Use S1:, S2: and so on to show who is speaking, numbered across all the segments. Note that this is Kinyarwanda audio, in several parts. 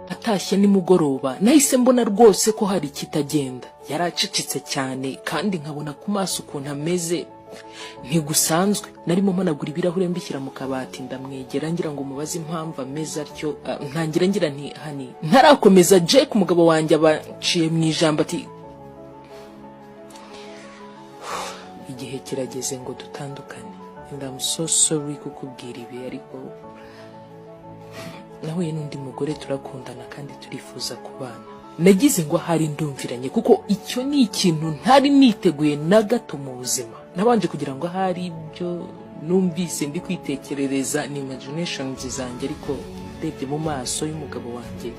S1: atashye nimugoroba nahise mbona rwose ko hari kitagenda. Yaracecetse cyane kandi nkabona ku maso ukuntu ameze ntigusanzwe. Narimo mpanagura ibirahure mbishyira mu kabati, ndamwegera ngira ngo mubaze impamvu ameze atyo. Ntangira ngira nti hani ntarakomeza Jack umugabo wanjye abaciye mu ijambo ati igihe kirageze ngo dutandukane. And I'm so sorry kukubwira ibi, ariko nahuye n'undi mugore turakundana kandi turifuza kubana. Nagize ngo hari ndumviranye kuko icyo ni ikintu ntari niteguye na gato mu buzima. Nabanje kugira ngo hari ibyo numvise ndi kwitekerereza ni imaginations zanjye, ariko ndebye mu maso y'umugabo wanjye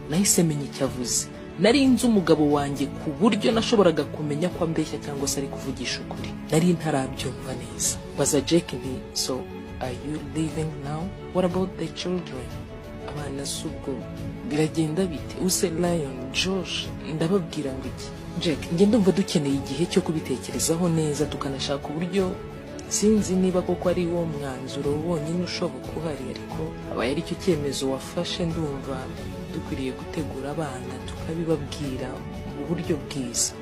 S1: nahise menya icyo avuze. Nari nzi umugabo wanjye ku buryo nashoboraga kumenya ko ambeshya cyangwa se ari kuvugisha ukuri. Nari ntarabyumva neza. Baza Jack nti, so are you leaving now? What about the children? Abana subwo biragenda bite? Use Lion, Josh, ndababwira ngo iki? Jack, nge ndumva dukeneye igihe cyo kubitekerezaho neza tukanashaka uburyo. Sinzi niba koko ari wo mwanzuro wonyine ushoboka uhari, ariko abaye ari cyo cyemezo wafashe, ndumva dukwiriye gutegura abana tukabibabwira mu buryo bwiza.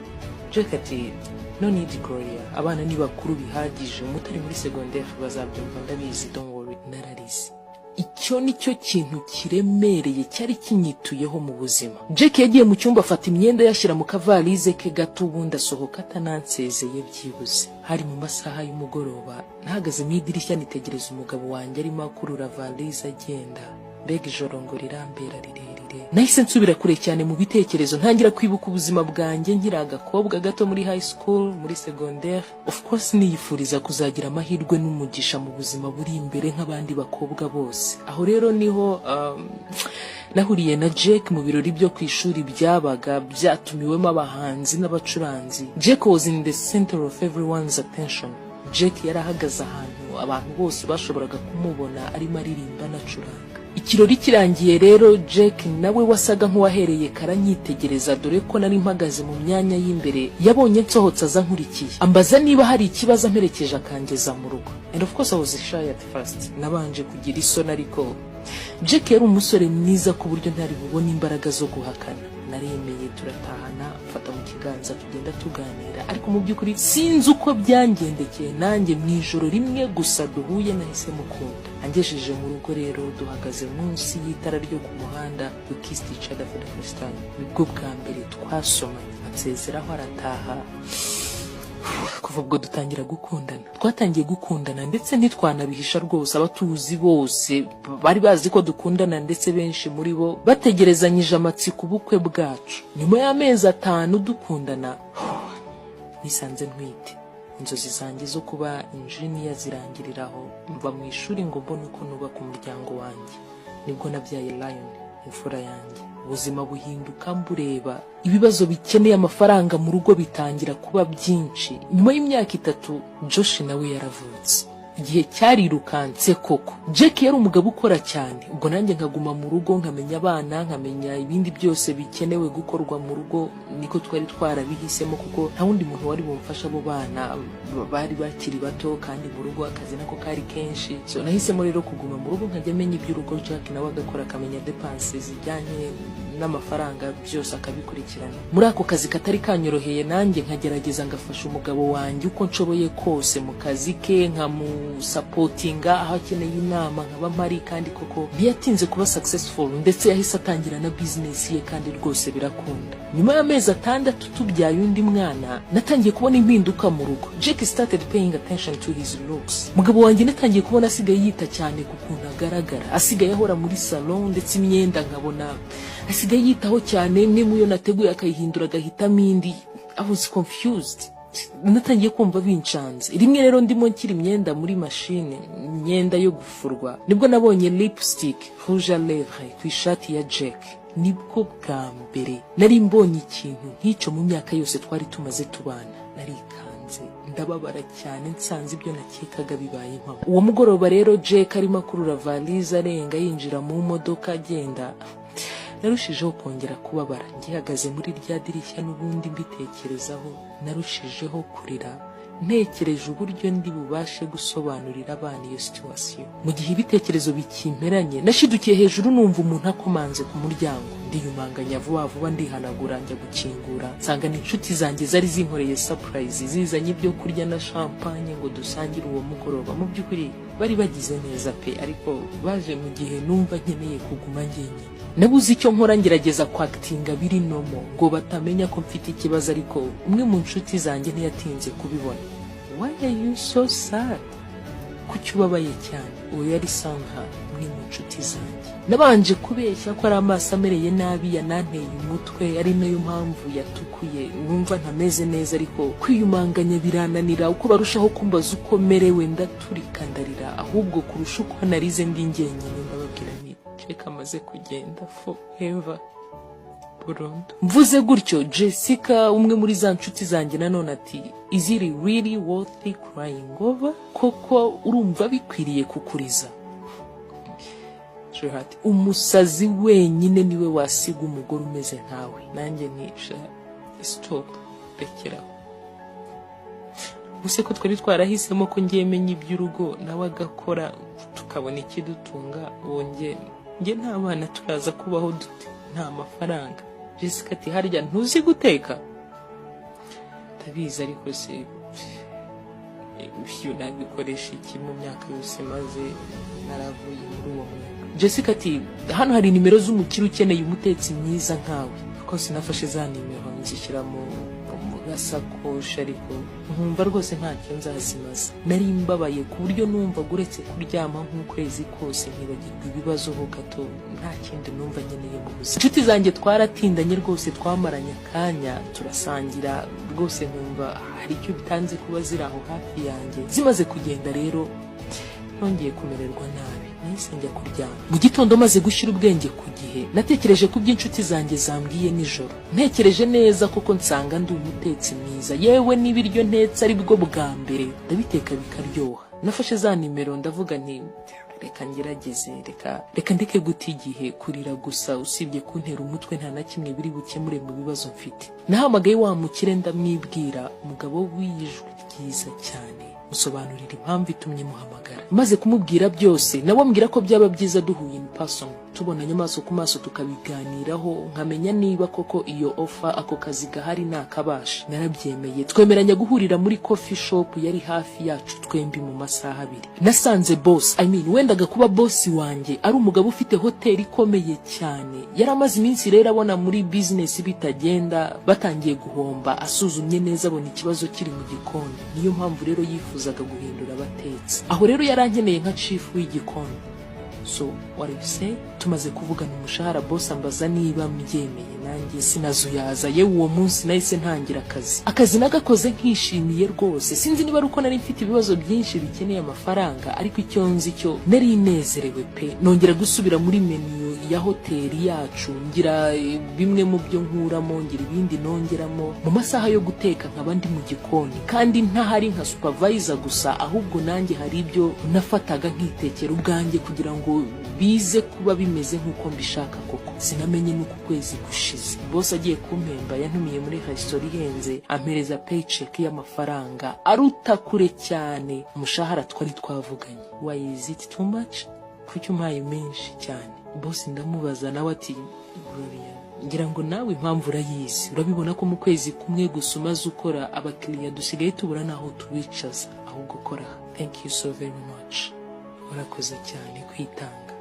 S1: Jack ati, no need Gloria, abana ni bakuru bihagije, umutari muri secondaire bazabyumva ndabizi, don't worry. Nararize. Icyo nicyo kintu kiremereye cyari kinyituyeho mu buzima. Jack yagiye mu cyumba afata imyenda yashyira mu kavalize ke gato, ubundi asohoka atanansezeye byibuze. Hari mu masaha y'umugoroba, nahagaze mu idirishya nitegereza umugabo wanjye arimo akurura valize agenda. Mbega ijoro ngo rirambera rirerire. Nahise nsubira kure cyane mu bitekerezo, ntangira kwibuka ubuzima bwanjye nkiri agakobwa gato muri high school, muri secondaire. Of course niyifuriza kuzagira amahirwe n'umugisha mu buzima buri imbere nk'abandi bakobwa bose. Aho rero niho nahuriye na Jack mu birori byo ku ishuri byabaga byatumiwemo abahanzi n'abacuranzi. Jack was in the center of everyone's attention. Jack yarahagaze ahantu abantu bose bashoboraga kumubona arimo aririmba n'acuranga. Ikirori kirangiye rero, Jack nawe wasaga nk'uwahereye karanyitegereza, dore ko nari mpagaze mu myanya y'imbere. Yabonye nsohotse aza nkurikiye, ambaza niba hari ikibazo amperekeje akangeza mu rugo. And of course I was shy at first. Nabanje kugira isoni, ariko Jack yari umusore mwiza ku buryo ntari bubone imbaraga zo guhakana. Naremeye, turatahana, mfata mu kiganza tugenda tuganira, ariko mu by'ukuri sinzi uko byangendekeye. Nanjye mu ijoro rimwe gusa duhuye nahise mukunda. Angejeje mu rugo rero, duhagaze munsi y'itara ryo ku muhanda, we kissed each other for the first time. Nibwo bwa mbere twasomanye, ansezeraho arataha. Kuva ubwo dutangira gukundana. Twatangiye gukundana ndetse ntitwanabihisha rwose. Abatuzi bose bari bazi ko dukundana, ndetse benshi muri bo bategerezanyije amatsiko ubukwe bwacu. Nyuma y'amezi 5 dukundana, nisanze ntwite. Inzozi zanjye zo kuba engineer zirangiriraho. Mva mu ishuri ngo mbone uko nubaka umuryango wanjye. Nibwo nabyaye Lion, imfura yanjye. Ubuzima buhinduka mbureba. Ibibazo bikeneye amafaranga mu rugo bitangira kuba byinshi. Nyuma y'imyaka 3 Josh nawe yaravutse. Igihe cyarirukanse koko. Jack yari umugabo ukora cyane, ubwo nanjye nkaguma mu rugo nkamenya abana, nkamenya ibindi byose bikenewe gukorwa mu rugo. Niko twari twarabihisemo kuko nta wundi muntu wari bumfasha abo bana, bari bakiri bato kandi mu rugo akazi nako kari kenshi. So nahisemo rero kuguma mu rugo nkajya menya iby'urugo. Jack nawe agakora akamenya dépenses zijyanye n'amafaranga byose akabikurikirana. Muri ako kazi katari kanyoroheye, nanjye nkagerageza ngafasha umugabo wanjye uko nshoboye kose mu kazi ke, supportinga aho akeneye inama nkaba mpari. Kandi koko ntiyatinze kuba successful, ndetse yahise atangira na business ye kandi rwose birakunda. Nyuma y'amezi 6 tubyaye undi mwana, natangiye kubona impinduka mu rugo. Jack started paying attention to his looks. Mugabo wanjye natangiye kubona asigaye yita cyane ku kuntu agaragara, asigaye ahora muri salon, ndetse imyenda nkabona asigaye yitaho cyane. Nimuyo nateguye akayihindura agahitamo indi. I was confused. Natangiye kumva bincanze. Rimwe rero ndimo nkiri imyenda muri machine, imyenda yo gufurwa, nibwo nabonye lipstick, rouge à lèvres ku ishati ya Jack. Nibwo bwa mbere nari mbonye ikintu nk'icyo mu myaka yose twari tumaze tubana. Narikanze, ndababara cyane nsanze ibyo nakekaga bibaye impamo. Uwo mugoroba rero Jack arimo akurura valize arenga yinjira mu modoka agenda. Narushijeho kongera kubabara. Ngihagaze muri rya dirishya n'ubundi mbitekerezaho, narushijeho kurira. ntekereje uburyo ndi bubashe gusobanurira abana iyo situation. Mu gihe ibitekerezo bikimperanye nashidukiye hejuru numva umuntu akomanze ku muryango, ndiyumanganya vuba vuba ndihanagura njya gukingura, nsanga n'inshuti zanjye zari zinkoreye surprise zizanye ibyo kurya na champagne ngo dusangire uwo mugoroba. Mu by'ukuri bari bagize neza pe, ariko baje mu gihe numva nkeneye kuguma njyenyine. Nabuze icyo nkora ngerageza kwactinga biri nomo ngo batamenya ko mfite ikibazo, ariko umwe mu nshuti zanjye ntiyatinze kubibona. Why are you so sad? Kuki ubabaye cyane? Uwo yari Sandra, umwe mu nshuti zanjye. Nabanje kubeshya ko ari amaso amereye nabi yananteye umutwe, ari nayo mpamvu yatukuye numva ntameze neza, ariko kwiyumanganya birananira. Uko barushaho kumbaza uko merewe ndaturika ndarira, ahubwo kurusha uko narize ndi njyenyine ndababwira nti Jessica amaze kugenda forever burundu. Mvuze gutyo Jessica umwe muri za nshuti zanjye nanone ati is it really worth crying over? Koko urumva bikwiriye kukuriza? Umusazi wenyine niwe wasiga umugore umeze nkawe. Nanjye nisha stop, rekeraho. Ubuse ko twari twarahisemo ko ngiye menya iby'urugo nawe agakora tukabona ikidutunga, wonge nge nta bana turaza kubaho dute nta mafaranga. Jessica ati harya ntuzi guteka? Tabizi ariko se iyo nabikoresha iki mu myaka yose maze naravuye muri uwo mwuga. Jessica ati hano hari nimero z'umukire ukeneye umutetsi mwiza nkawe. Ko sinafashe za nimero nzishyira mu gasakoshi, ariko nkumva rwose ntacyo nzazimaza. Nari mbabaye ku buryo numva guretse kuryama nk'ukwezi kose nkibagirwa ibibazo ho gato, nta kindi numva nkeneye mu buzima. Inshuti zanjye twaratindanye rwose, twamaranye akanya turasangira rwose, numva hari icyo bitanze kuba ziri aho hafi yanjye. Zimaze kugenda rero nongeye kumererwa nabi, nahise njya kuryama. Mu gitondo maze gushyira ubwenge ku gihe natekereje ku by'inshuti zanjye zambwiye nijoro. Ntekereje neza koko nsanga ndi umutetsi mwiza, yewe n'ibiryo ntetse ari bwo bwa mbere ndabiteka bikaryoha. Nafashe za nimero ndavuga nti reka ngerageze, reka ndeke guta igihe kurira gusa, usibye kuntera umutwe nta na kimwe biri bukemure mu bibazo mfite. Nahamagaye wa mukire ndamwibwira, umugabo w'ijwi ryiza cyane, musobanurira impamvu itumye muhamagara. Maze kumubwira byose nawe ambwira ko byaba byiza duhuye in person, tubonanye amaso ku maso tukabiganiraho, nkamenya niba koko iyo offer ako kazi gahari nakabasha. Narabyemeye, twemeranya guhurira muri coffee shop yari hafi yacu twembi mu masaha 2. Nasanze boss, wendaga kuba boss wanjye ari umugabo ufite hoteli ikomeye cyane. Yaramaze iminsi rero abona muri business bitagenda, batangiye guhomba, asuzumye neza abona ikibazo kiri mu gikoni. Niyo mpamvu rero yifuzaga guhindura abatetsi. Aho rero yarankeneye nka chief w'igikoni. So what do you say? Tumaze kuvugana umushahara, boss ambaza niba mbyemeye, nanjye sinazuyaza. Yewe uwo munsi nahise ntangira akazi nagakoze nkishimiye rwose. Sinzi niba ruko nari mfite ibibazo byinshi bikeneye amafaranga, ariko icyo nzi cyo nari nezerewe pe. Nongera gusubira muri menu ya hoteli yacu, ngira bimwe mu byo nkuramo, ngira ibindi nongeramo. Mu masaha yo guteka nkaba ndi mu gikoni, kandi ntahari nka supervisor gusa, ahubwo nanjye hari ibyo nafataga nkitekera ubwanjye kugira ngo bize kuba bimeze nk'uko mbishaka koko. Sinamenye n'uko kwezi gushize boss agiye kumpemba yantumiye muri restaurant ihenze, ampereza paycheck y'amafaranga aruta kure cyane umushahara twari twavuganye. Why is it too much? Kuki umpaye menshi cyane? Boss ndamubaza nawe ati Gloria, ngira ngo nawe impamvu urayizi, urabibona ko mu kwezi kumwe gusa umaze ukora abakiriya dusigaye tubura naho tubicaza, ahubwo ukora. Thank you so very much, urakoze cyane kwitanga.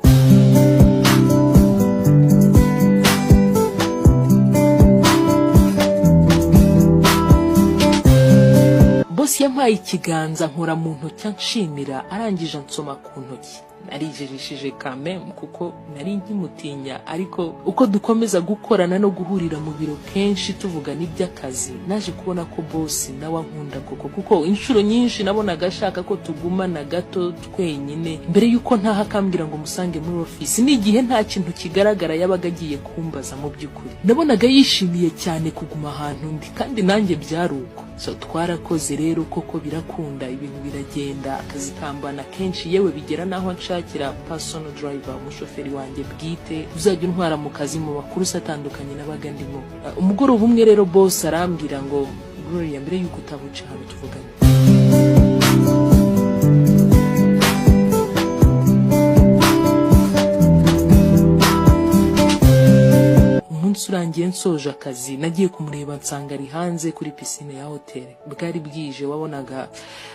S1: Boss yampaye ikiganza nkora mu ntoki nshimira, arangije ansoma ku ntoki. Narijejishije kamem kuko nari nkimutinya, ariko uko dukomeza gukorana no guhurira mu biro kenshi tuvugana iby'akazi, naje kubona ko boss nawe ankunda koko, kuko inshuro nyinshi nabonaga ashaka ko tugumana gato twenyine mbere yuko ntaha akambwira ngo musange muri office. N'igihe nta kintu kigaragara yabaga agiye kumbaza, mu by'ukuri nabonaga yishimiye cyane kuguma ahantu ndi, kandi nanjye byaruko. So twarakoze rero koko birakunda, ibintu biragenda, akazi kambana kenshi, yewe bigera naho nshakira personal driver, umushoferi wanjye bwite uzajya untwara mu kazi mu makuru atandukanye nabaga ndimo. Umugoroba umwe rero boss arambwira ngo Gloria, mbere yuko utabuca hano tuvugane. urangiye nsoje akazi nagiye kumureba nsanga ari hanze kuri pisine ya hoteli. Bwari bwije, wabonaga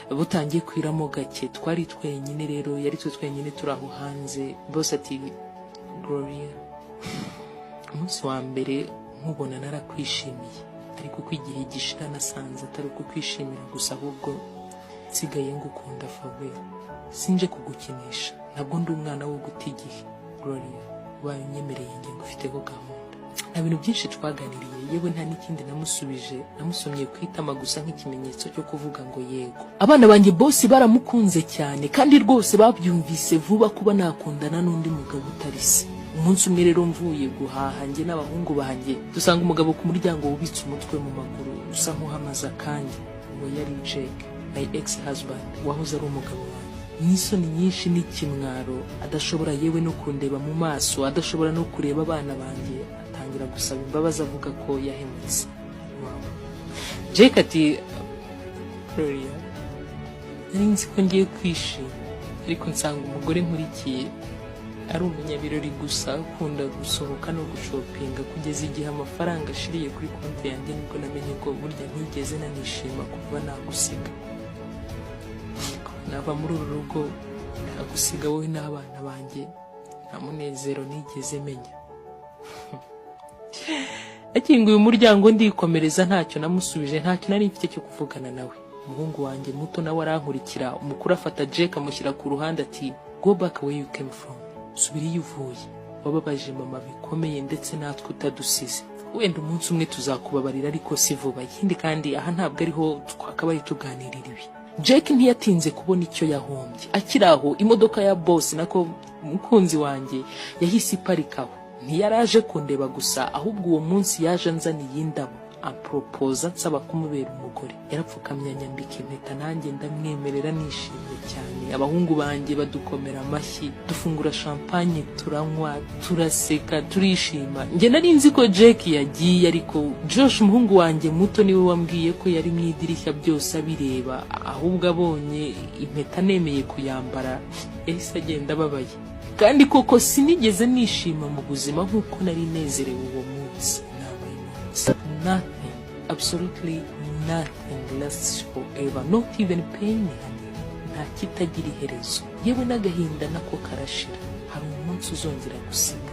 S1: butangiye kwiramo gake, twari twenyine rero, yari twe twenyine turaho hanze. Boss ati Gloria, umunsi wa mbere nkubona narakwishimiye, ariko ko igihe gishira nasanze atari uko kwishimira gusa, ahubwo nsigaye ngukunda Fabien. Sinje kugukinisha, ntabwo ndi umwana wo guta igihe. Gloria, ubaye unyemereye njye ngufiteho gahunda. Nta bintu byinshi twaganiriye, yewe nta n'ikindi namusubije, namusomye kwitama gusa nk'ikimenyetso cyo kuvuga ngo yego. Abana banjye boss baramukunze cyane, kandi rwose babyumvise vuba kuba nakundana n'undi mugabo utari se. Umunsi umwe rero mvuye guhaha njye n'abahungu banjye, dusanga umugabo ku muryango wubitse umutwe mu maguru usa nk'uhamaza, kandi uwo yari Jake, my ex-husband, wahoze ari umugabo wanjye. N'isoni nyinshi n'ikimwaro, adashobora yewe no kundeba mu maso, adashobora no kureba abana banjye, atangira gusaba imbabazi avuga ko yahemutse. Jake ati Gloria, nari nzi ko ngiye kwishima, ariko nsanga umugore nkurikiye ari umunyabirori gusa, ukunda gusohoka no gushopinga, kugeza igihe amafaranga ashiriye kuri konti yanjye nibwo namenye ko burya ntigeze nanishima kuva nagusiga. Nava muri uru rugo nagusiga wowe n'abana banjye, nta munezero nigeze menya. Akinguye umuryango ndikomereza, ntacyo namusubije, ntacyo nari mfite cyo kuvugana nawe. Umuhungu wanjye muto nawe arankurikira, umukuru afata Jake amushyira ku ruhande ati go back where you came from, subira iyo uvuye, wababaje mama bikomeye ndetse natwe utadusize. Wenda umunsi umwe tuzakubabarira, ariko si vuba. Ikindi kandi aha ntabwo ariho twakabaye tuganirira ibi. Jake ntiyatinze kubona icyo yahombye. Akiraho imodoka ya boss nako umukunzi wanjye yahise iparikaho. Ntiyaraje kundeba gusa, ahubwo uwo munsi yaje anzaniye indabo, amproposa nsaba kumubera umugore. Yarapfukamye anyambika impeta, nanjye ndamwemerera nishimye cyane. Abahungu banjye badukomera amashyi, dufungura champagne, turanywa, turaseka, turishima. Njye nari nzi ko Jake yagiye, ariko Josh umuhungu wanjye muto niwe wambwiye ko yari mu idirishya byose abireba, ahubwo abonye impeta nemeye kuyambara yahise agenda ababaye. Kandi koko sinigeze nishima mu buzima nk'uko nari nezerewe uwo munsi. Nothing, absolutely nothing lasts forever, not even pain. Nta kitagira iherezo, yewe n'agahinda nako karashira. Hari umunsi uzongera gusiga.